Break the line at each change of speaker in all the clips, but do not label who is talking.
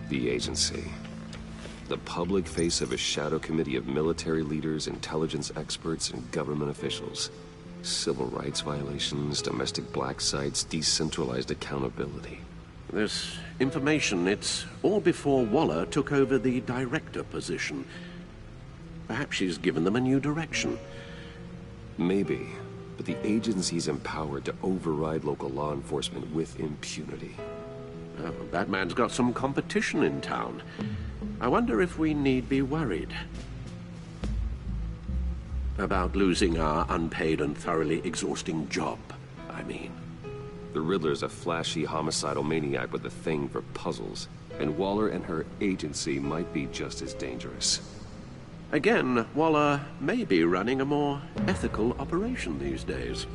The Agency. The public face of a shadow committee of military leaders, intelligence experts, and government officials. Civil rights violations, domestic black sites, decentralized accountability.
This information, it's all before Waller took over the director position. Perhaps she's given them a new direction.
Maybe, but the agency's empowered to override local law enforcement with impunity.
Oh, Batman's got some competition in town. I wonder if we need be worried about losing our unpaid and thoroughly exhausting job, I mean.
The Riddler's a flashy homicidal maniac with a thing for puzzles, and Waller and her agency might be just as dangerous.
Again, Waller may be running a more ethical operation these days.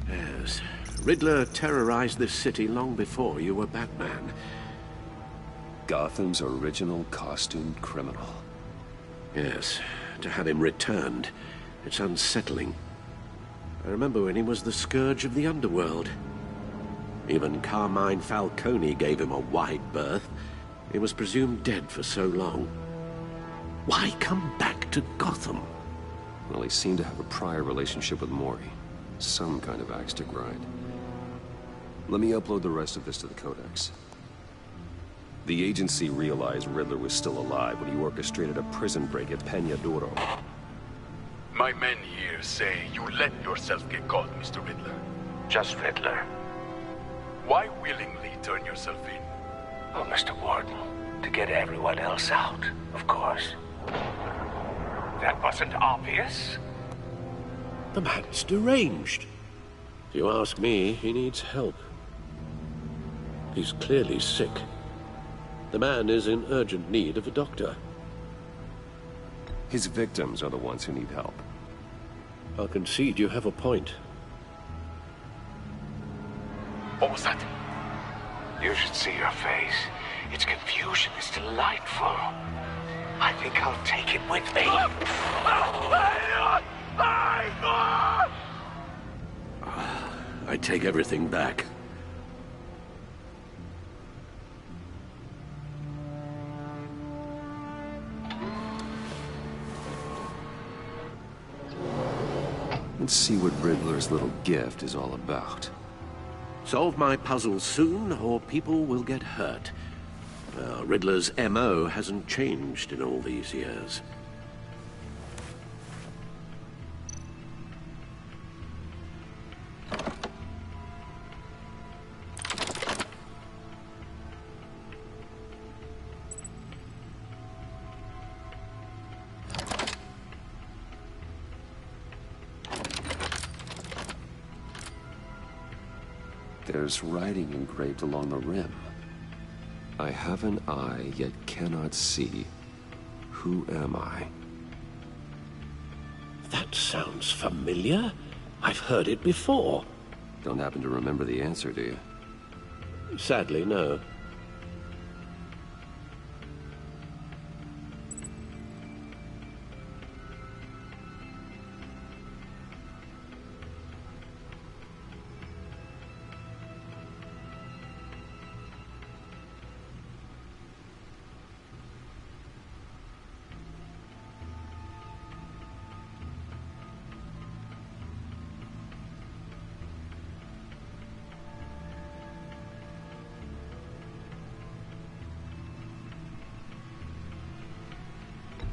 Yes, Riddler terrorized this city long before you were Batman.
Gotham's original costumed criminal.
Yes, to have him returned. It's unsettling. I remember when he was the scourge of the underworld. Even Carmine Falcone gave him a wide berth. He was presumed dead for so long. Why come back to Gotham?
Well, he seemed to have a prior relationship with Mori. Some kind of axe to grind. Let me upload the rest of this to the Codex. The agency realized Riddler was still alive when he orchestrated a prison break at Peña Duro.
My men here say you let yourself get caught, Mr. Riddler.
Just Riddler.
Why willingly turn yourself in?
Oh, Mr. Warden, to get everyone else out, of course. That wasn't obvious.
The man's deranged. If you ask me, he needs help. He's clearly sick. The man is in urgent need of a doctor.
His victims are the ones who need help.
I'll concede you have a point.
What was that?
You should see your face. Its confusion is delightful. I think I'll take it with me.
I take everything back.
Let's see what Riddler's little gift is all about.
Solve my puzzles soon, or people will get hurt. Riddler's MO hasn't changed in all these years.
There's writing engraved along the rim. I have an eye, yet cannot see. Who am I?
That sounds familiar. I've heard it before.
Don't happen to remember the answer, do you?
Sadly, no.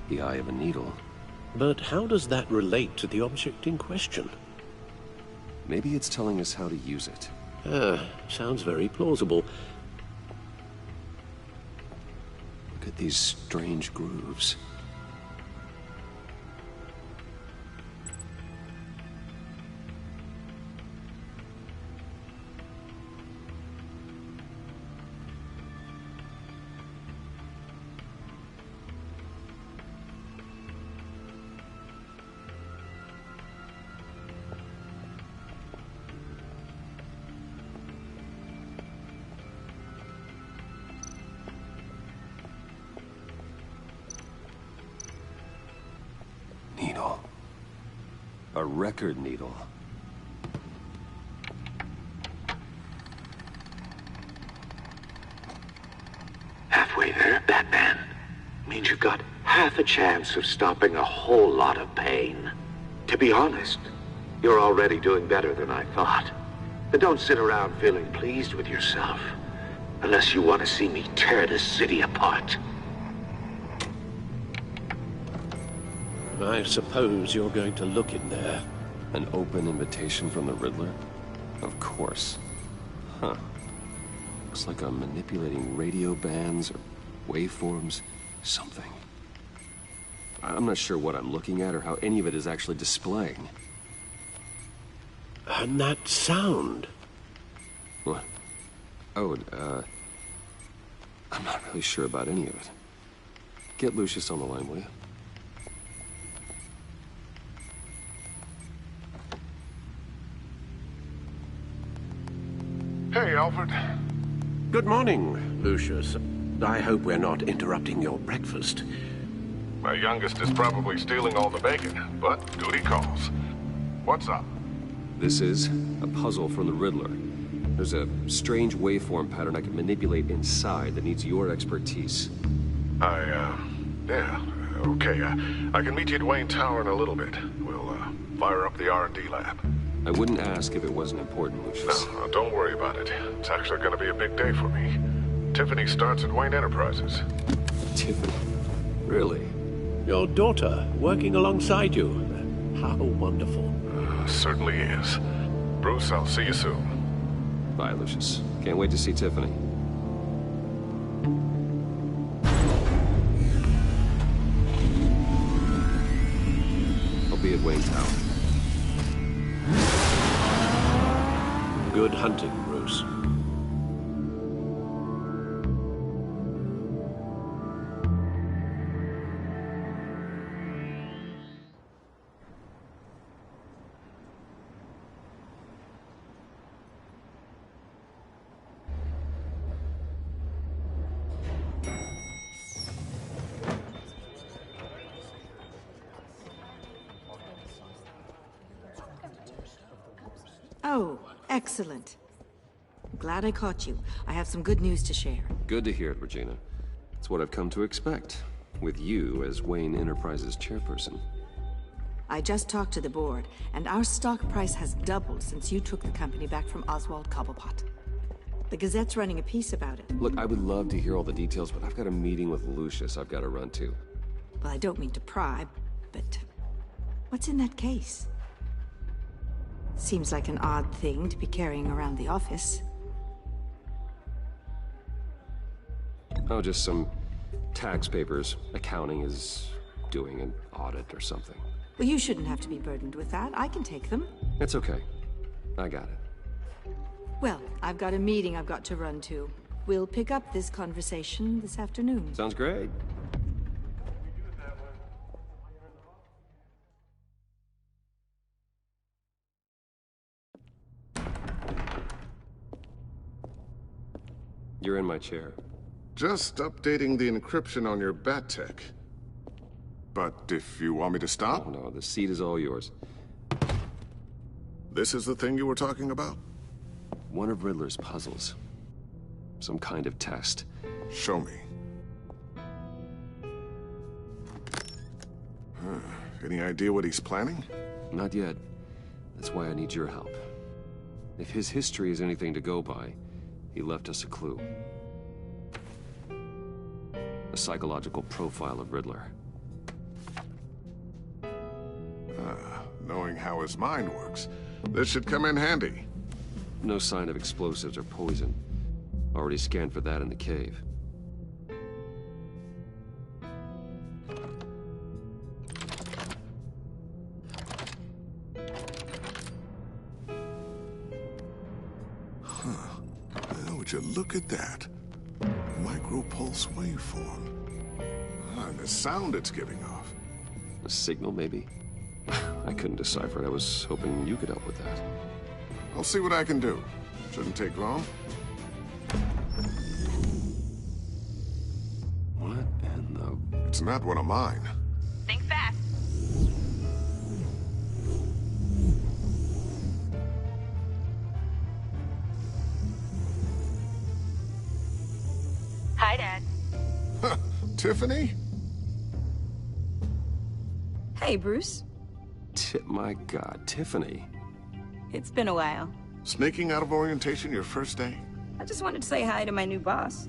The eye of a needle.
But how does that relate to the object in question?
Maybe it's telling us how to use it.
Sounds very plausible.
Look at these strange grooves. A record needle.
Halfway there, Batman. Means you've got half a chance of stopping a whole lot of pain. To be honest, you're already doing better than I thought. But don't sit around feeling pleased with yourself. Unless you want to see me tear this city apart.
I suppose you're going to look in there.
An open invitation from the Riddler? Of course. Huh. Looks like I'm manipulating radio bands or waveforms. Something. I'm not sure what I'm looking at or how any of it is actually displaying.
And that sound.
What? Oh, I'm not really sure about any of it. Get Lucius on the line, will you?
Hey, Alfred.
Good morning, Lucius. I hope we're not interrupting your breakfast.
My youngest is probably stealing all the bacon, but duty calls. What's up?
This is a puzzle from the Riddler. There's a strange waveform pattern I can manipulate inside that needs your expertise.
Yeah, okay. I can meet you at Wayne Tower in a little bit. We'll, fire up the R&D lab.
I wouldn't ask if it wasn't important, Lucius.
No, don't worry about it. It's actually gonna be a big day for me. Tiffany starts at Wayne Enterprises.
Tiffany? Really?
Your daughter working alongside you. How wonderful.
Certainly is. Bruce, I'll see you soon.
Bye, Lucius. Can't wait to see Tiffany. I'll be at Wayne Tower.
Good hunting, Bruce.
Oh, excellent. Glad I caught you. I have some good news to share.
Good to hear it, Regina. It's what I've come to expect, with you as Wayne Enterprises chairperson.
I just talked to the board, and our stock price has doubled since you took the company back from Oswald Cobblepot. The Gazette's running a piece about it.
Look, I would love to hear all the details, but I've got a meeting with Lucius I've got to run to.
Well, I don't mean to pry, but what's in that case? Seems like an odd thing to be carrying around the office.
Oh, just some tax papers. Accounting is doing an audit or something.
Well, you shouldn't have to be burdened with that. I can take them.
It's okay. I got it.
Well, I've got a meeting I've got to run to. We'll pick up this conversation this afternoon.
Sounds great. You're in my chair.
Just updating the encryption on your Bat-Tech. But if you want me to stop,
Oh, no, the seat is all yours.
this is the thing you were talking about?
One of Riddler's puzzles. Some kind of test.
Show me. Any idea what he's planning?
Not yet. That's why I need your help. If his history is anything to go by, he left us a clue. A psychological profile of Riddler.
Knowing how his mind works, this should come in handy.
No sign of explosives or poison. Already scanned for that in the cave.
Would you look at that? Micropulse waveform. And the sound it's giving off.
A signal, maybe? I couldn't decipher it. I was hoping you could help with that.
I'll see what I can do. Shouldn't take long.
What in the...
It's not one of mine.
Think fast.
Tiffany?
Hey, Bruce.
My God, Tiffany.
It's been a while.
Sneaking out of orientation your first day?
I just wanted to say hi to my new boss.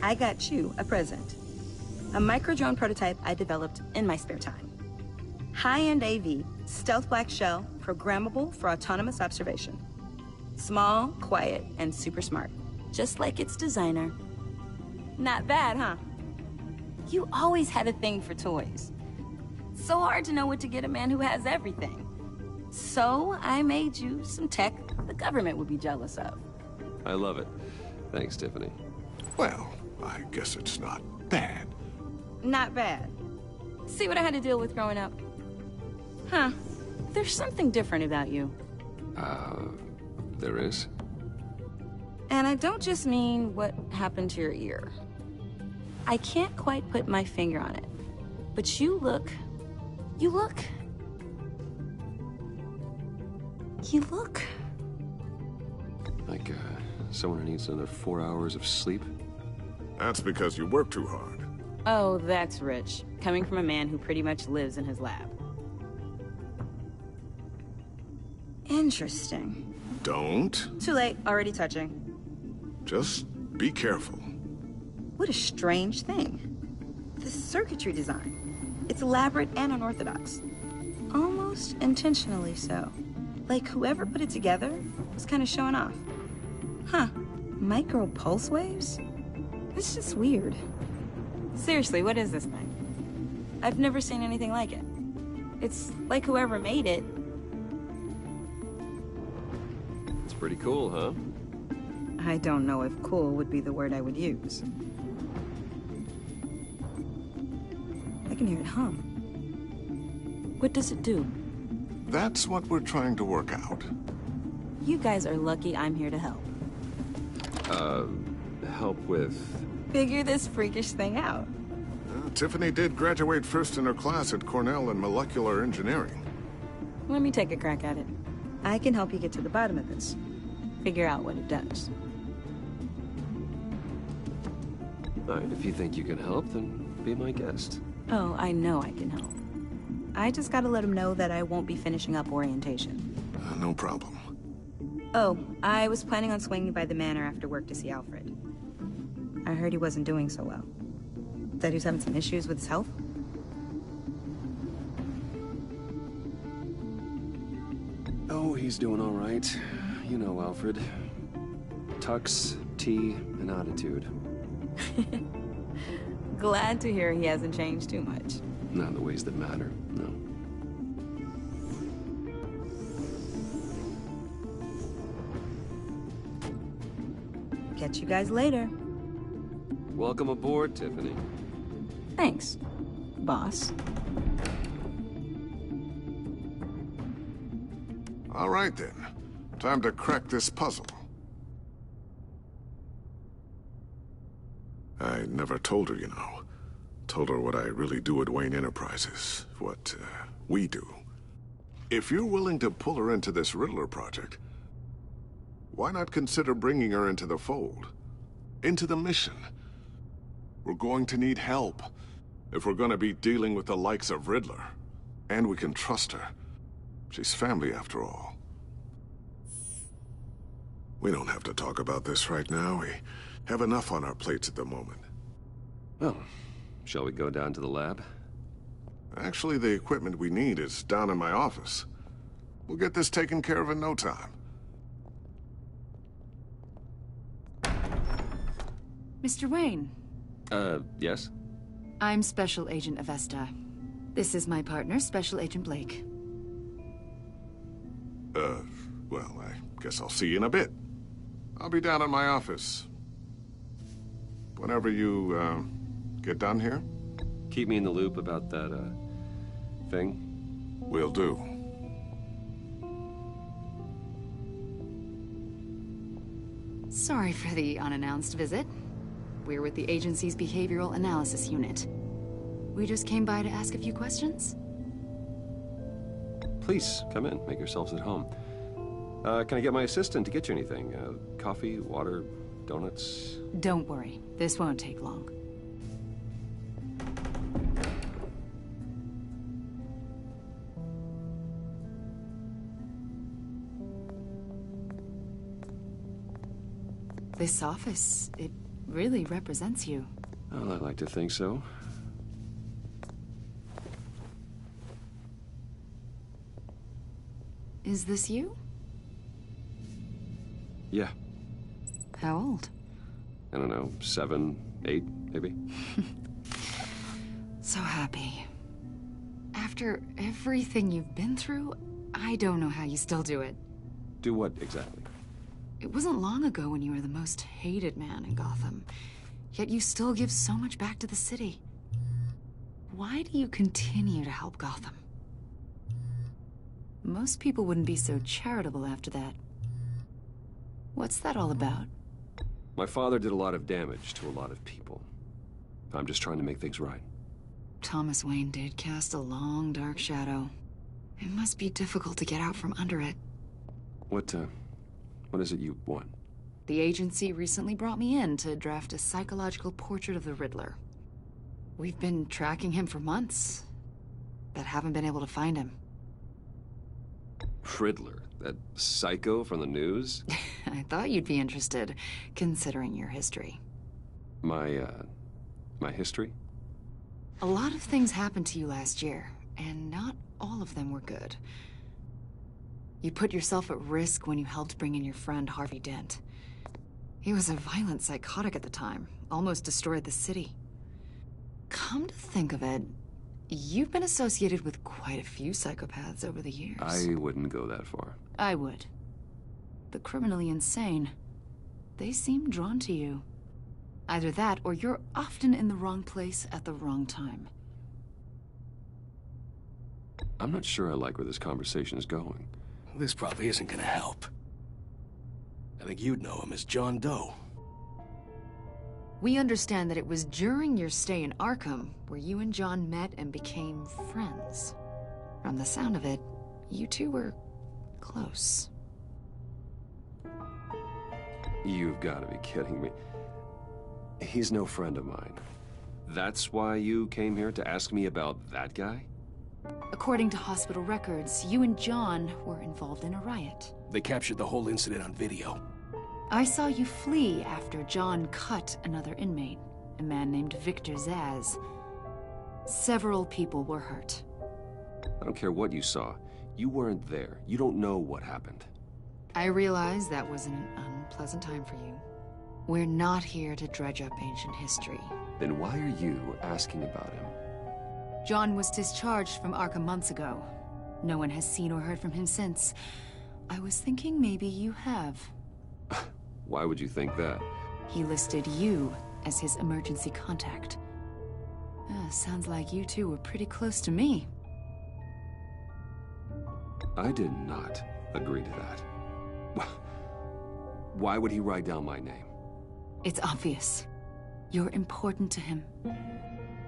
I got you a present. A micro-drone prototype I developed in my spare time. High-end AV, stealth black shell, programmable for autonomous observation. Small, quiet, and super smart. Just like its designer. Not bad, huh? You always had a thing for toys. So hard to know what to get a man who has everything. So I made you some tech the government would be jealous of.
I love it. Thanks, Tiffany.
Well, I guess it's not bad.
Not bad. See what I had to deal with growing up? Huh. There's something different about you.
There is?
And I don't just mean what happened to your ear. I can't quite put my finger on it. But you look...
Like, someone who needs another 4 hours of sleep?
That's because you work too hard.
Oh, that's rich. Coming from a man who pretty much lives in his lab. Interesting.
Don't.
Too late, already touching.
Just be careful.
What a strange thing. The circuitry design. It's elaborate and unorthodox. Almost intentionally so. Like whoever put it together was kind of showing off. Huh. Micro pulse waves? It's just weird. Seriously, what is this thing? I've never seen anything like it. It's like whoever made it.
It's pretty cool, huh?
I don't know if cool would be the word I would use. I can hear it hum. What does it do?
That's what we're trying to work out.
You guys are lucky I'm here to help.
Help with...
Figure this freakish thing out.
Tiffany did graduate first in her class at Cornell in molecular engineering.
Let me take a crack at it. I can help you get to the bottom of this. Figure out what it does.
All right, if you think you can help, then be my guest.
Oh, I know I can help. I just gotta let him know that I won't be finishing up orientation.
No problem.
Oh, I was planning on swinging by the manor after work to see Alfred. I heard he wasn't doing so well. That he was having some issues with his health?
Oh, he's doing all right. You know, Alfred. Tux, tea, and attitude.
Glad to hear he hasn't changed too much.
Not in the ways that matter, no.
Catch you guys later.
Welcome aboard, Tiffany.
Thanks, boss.
All right, then. Time to crack this puzzle. I never told her, you know. Told her what I really do at Wayne Enterprises. What, we do. If you're willing to pull her into this Riddler project, why not consider bringing her into the fold? Into the mission? We're going to need help if we're going to be dealing with the likes of Riddler. And we can trust her. She's family, after all. We don't have to talk about this right now. We have enough on our plates at the moment.
Well, shall we go down to the lab?
Actually, the equipment we need is down in my office. We'll get this taken care of in no time.
Mr. Wayne.
Yes?
I'm Special Agent Avesta. This is my partner, Special Agent Blake.
Well, I guess I'll see you in a bit. I'll be down in my office. Whenever you, get done here?
Keep me in the loop about that, thing.
Will do.
Sorry for the unannounced visit. We're with the agency's Behavioral Analysis Unit. We just came by to ask a few questions.
Please, come in. Make yourselves at home. Can I get my assistant to get you anything? Coffee, water, donuts?
Don't worry, this won't take long. This office, it really represents you.
Well, I like to think so.
Is this you?
Yeah.
How old?
I don't know, 7, 8, maybe?
So happy. After everything you've been through, I don't know how you still do it.
Do what, exactly?
It wasn't long ago when you were the most hated man in Gotham, yet you still give so much back to the city. Why do you continue to help Gotham? Most people wouldn't be so charitable after that. What's that all about?
My father did a lot of damage to a lot of people. I'm just trying to make things right.
Thomas Wayne did cast a long, dark shadow. It must be difficult to get out from under it.
What is it you want?
The agency recently brought me in to draft a psychological portrait of the Riddler. We've been tracking him for months, but haven't been able to find him.
Riddler? That psycho from the news?
I thought you'd be interested, considering your history.
My history?
A lot of things happened to you last year, and not all of them were good. You put yourself at risk when you helped bring in your friend Harvey Dent. He was a violent psychotic at the time, almost destroyed the city. Come to think of it, you've been associated with quite a few psychopaths over the years.
I wouldn't go that far.
I would. The criminally insane. They seem drawn to you. Either that, or you're often in the wrong place at the wrong time.
I'm not sure I like where this conversation is going.
This probably isn't gonna help. I think you'd know him as John Doe.
We understand that it was during your stay in Arkham where you and John met and became friends. From the sound of it, you two were close.
You've got to be kidding me. He's no friend of mine. That's why you came here to ask me about that guy?
According to hospital records, you and John were involved in a riot.
They captured the whole incident on video.
I saw you flee after John cut another inmate, a man named Victor Zsasz. Several people were hurt.
I don't care what you saw. You weren't there. You don't know what happened.
I realize that was an unpleasant time for you. We're not here to dredge up ancient history.
Then why are you asking about him?
John was discharged from Arkham months ago. No one has seen or heard from him since. I was thinking maybe you have.
Why would you think that?
He listed you as his emergency contact. Sounds like you two were pretty close to me.
I did not agree to that. Why would he write down my name?
It's obvious. You're important to him.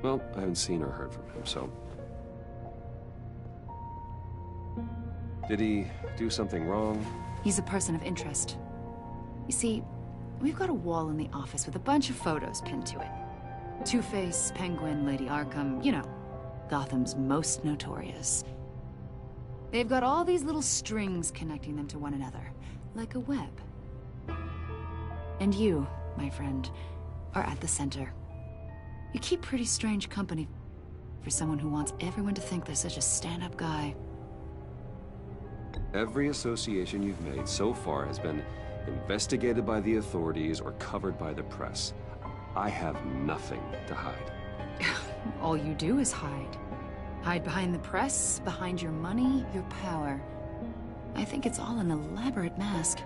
Well, I haven't seen or heard from him, so... Did he do something wrong?
He's a person of interest. You see, we've got a wall in the office with a bunch of photos pinned to it. Two-Face, Penguin, Lady Arkham, you know, Gotham's most notorious. They've got all these little strings connecting them to one another, like a web. And you, my friend, are at the center. You keep pretty strange company for someone who wants everyone to think they're such a stand-up guy.
Every association you've made so far has been investigated by the authorities or covered by the press. I have nothing to hide.
All you do is hide. Hide behind the press, behind your money, your power. I think it's all an elaborate mask.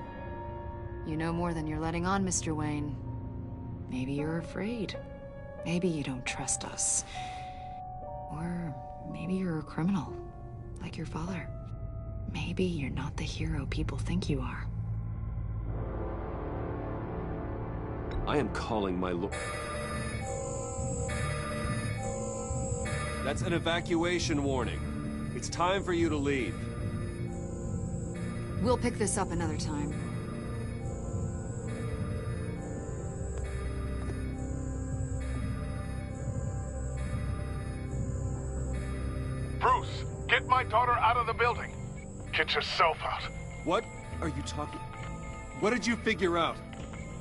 You know more than you're letting on, Mr. Wayne. Maybe you're afraid. Maybe you don't trust us. Or maybe you're a criminal, like your father. Maybe you're not the hero people think you are.
I am calling my lord. That's an evacuation warning. It's time for you to leave.
We'll pick this up another time.
Bruce, get my daughter out of the building. Get yourself out.
What are you talking? What did you figure out?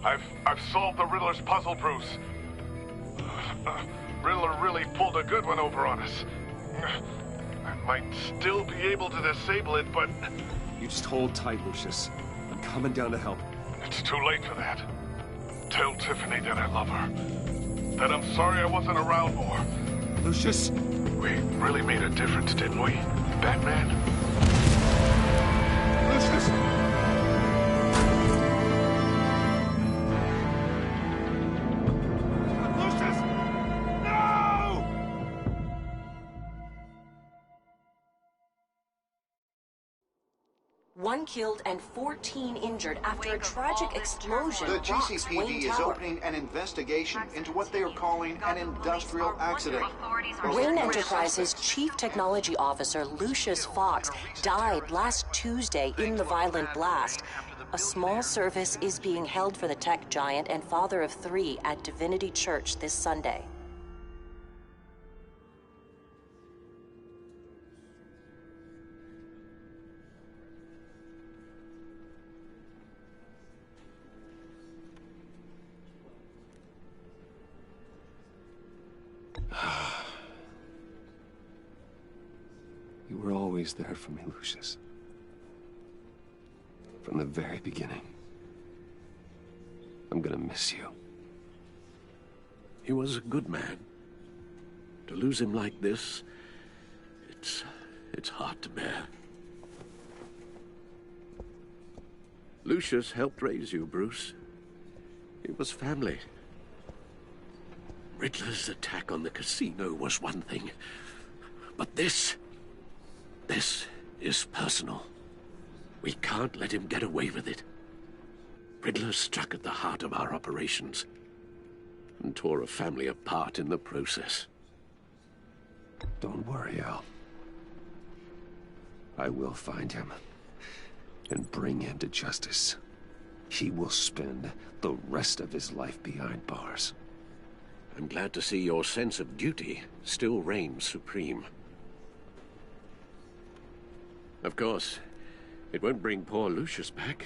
I've solved the Riddler's puzzle, Bruce. Riddler really pulled a good one over on us. I might still be able to disable it, but...
You just hold tight, Lucius. I'm coming down to help.
It's too late for that. Tell Tiffany that I love her. That I'm sorry I wasn't around more.
Lucius!
We really made a difference, didn't we, Batman?
Lucius!
One killed and 14 injured after a tragic explosion.
The
rocks
GCPD
Wayne
is
Tower.
opening an investigation into what they are calling an industrial accident.
Wayne Enterprises' chief technology officer, Lucius Fox, died last Tuesday in the violent blast. A small service is being held for the tech giant and father of 3 at Divinity Church this Sunday.
You were always there for me, Lucius. From the very beginning. I'm gonna miss you.
He was a good man. To lose him like this, it's hard to bear. Lucius helped raise you, Bruce. It was family. Riddler's attack on the casino was one thing, but this is personal. We can't let him get away with it. Riddler struck at the heart of our operations and tore a family apart in the process.
Don't worry, Al. I will find him and bring him to justice. He will spend the rest of his life behind bars.
I'm glad to see your sense of duty still reigns supreme. Of course, it won't bring poor Lucius back.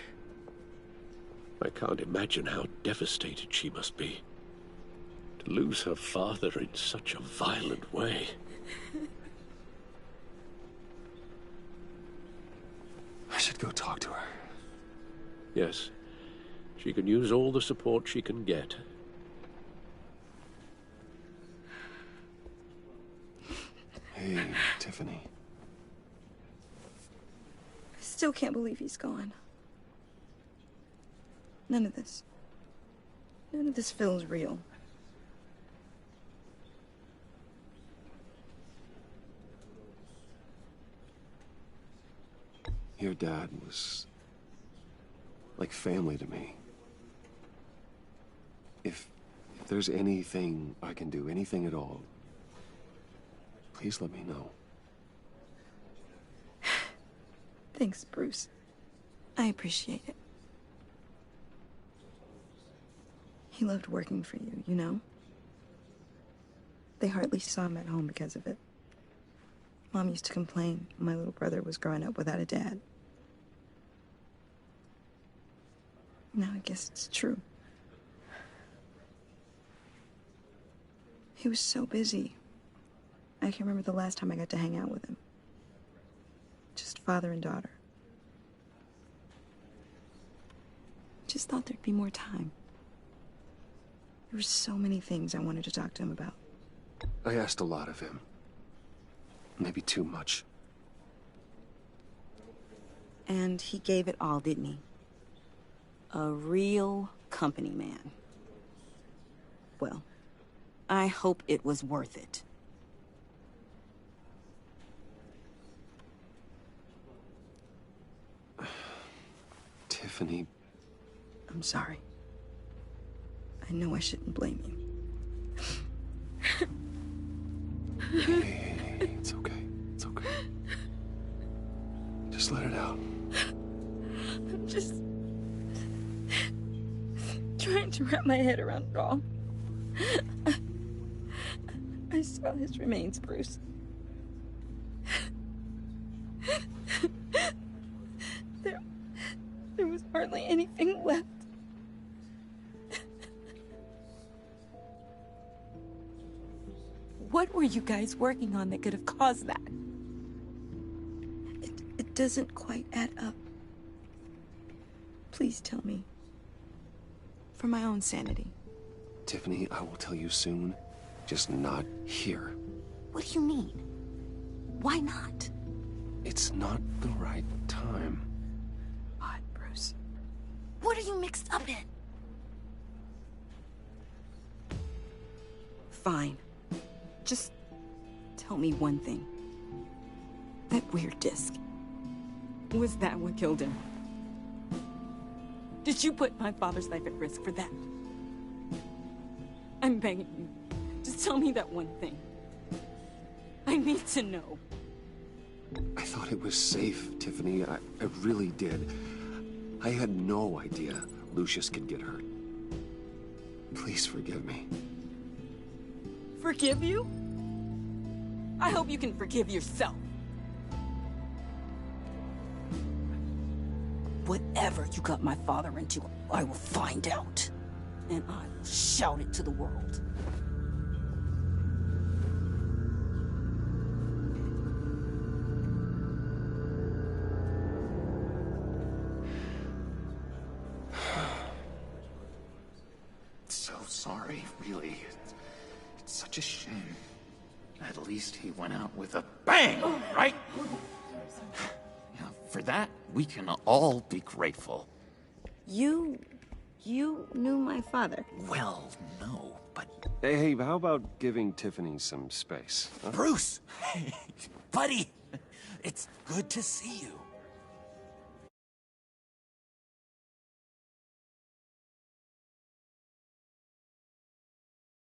I can't imagine how devastated she must be. To lose her father in such a violent way.
I should go talk to her.
Yes, she can use all the support she can get.
Hey, Tiffany.
I still can't believe he's gone. None of this feels real.
Your dad was like family to me. If there's anything I can do, anything at all, please let me know.
Thanks, Bruce. I appreciate it. He loved working for you, you know? They hardly saw him at home because of it. Mom used to complain my little brother was growing up without a dad. Now I guess it's true. He was so busy. I can remember the last time I got to hang out with him. Just father and daughter. Just thought there'd be more time. There were so many things I wanted to talk to him about.
I asked a lot of him. Maybe too much.
And he gave it all, didn't he? A real company man. Well, I hope it was worth it.
Tiffany.
I'm sorry. I know I shouldn't blame you.
Hey, it's okay. It's okay. Just let it out.
I'm just trying to wrap my head around it all. I saw his remains, Bruce. There was hardly anything left. What were you guys working on that could have caused that? It doesn't quite add up. Please tell me. For my own sanity.
Tiffany, I will tell you soon. Just not here.
What do you mean? Why not?
It's not the right time.
What, Bruce?
What are you mixed up in?
Fine. Just tell me one thing. That weird disc. Was that what killed him? Did you put my father's life at risk for that? I'm begging you. Just tell me that one thing. I need to know.
I thought it was safe, Tiffany. I really did. I had no idea Lucius could get hurt. Please forgive me.
Forgive you? I hope you can forgive yourself. Whatever you got my father into, I will find out. And I will shout it to the world.
So sorry, really. It's such a shame. At least he went out with a bang, right? Yeah, for that, we can all be grateful.
You knew my father?
Well, no, but...
Hey, how about giving Tiffany some space? Huh?
Bruce! Buddy! It's good to see you.